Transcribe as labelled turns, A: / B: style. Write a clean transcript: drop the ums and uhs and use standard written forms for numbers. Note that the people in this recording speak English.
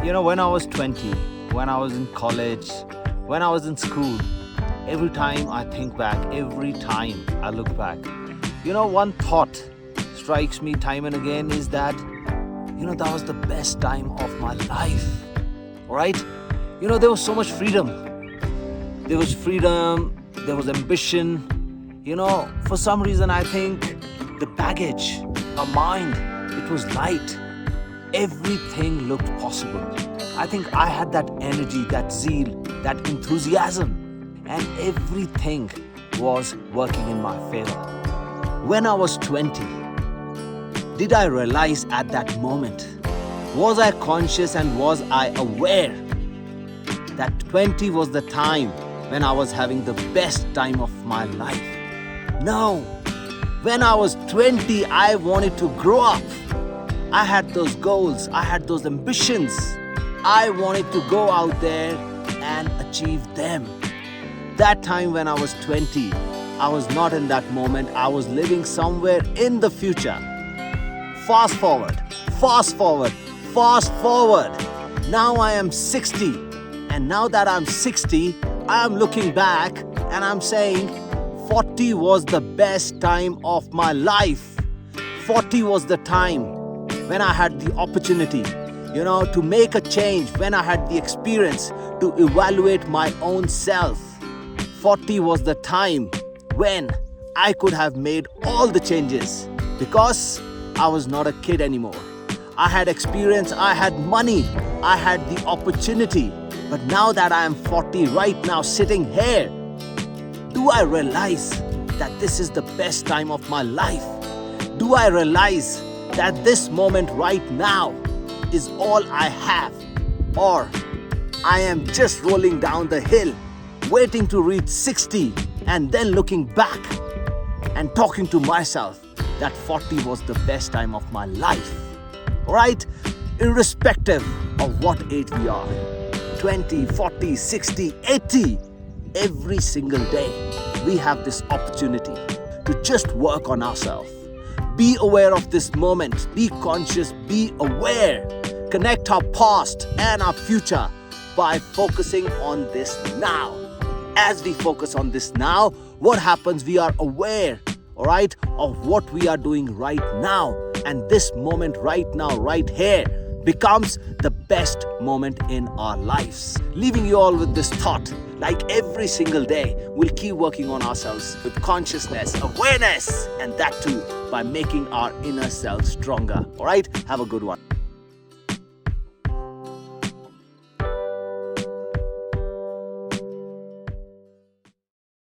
A: When I was 20, when I was in college, when I was in school, every time I think back, every time I look back, one thought strikes me time and again is that, that was the best time of my life. All right? There was so much freedom. There was freedom, there was ambition. For some reason, I think the baggage, our mind, it was light. Everything looked possible. I think I had that energy, that zeal, that enthusiasm, and everything was working in my favor. When I was 20, did I realize at that moment? Was I conscious and was I aware that 20 was the time when I was having the best time of my life? No. When I was 20, I wanted to grow up. I had those goals, I had those ambitions. I wanted to go out there and achieve them. That time when I was 20, I was not in that moment. I was living somewhere in the future. Fast forward, fast forward, fast forward. Now I am 60. And now that I'm 60, I am looking back and I'm saying 40 was the best time of my life. 40 was the time when I had the opportunity, to make a change, when I had the experience to evaluate my own self. 40 was the time when I could have made all the changes because I was not a kid anymore. I had experience, I had money, I had the opportunity. But now that I am 40 right now sitting here, do I realize that this is the best time of my life? Do I realize that this moment right now is all I have? Or I am just rolling down the hill, waiting to reach 60 and then looking back and talking to myself that 40 was the best time of my life. Alright? Irrespective of what age we are, 20, 40, 60, 80, every single day we have this opportunity to just work on ourselves. Be aware of this moment. Be conscious. Be aware. Connect our past and our future by focusing on this now. As we focus on this now, what happens? We are aware, alright, of what we are doing right now. And this moment right now, right here, becomes the best moment in our lives. Leaving you all with this thought, like every single day, we'll keep working on ourselves with consciousness, awareness, and that too by making our inner self stronger. All right? Have a good one.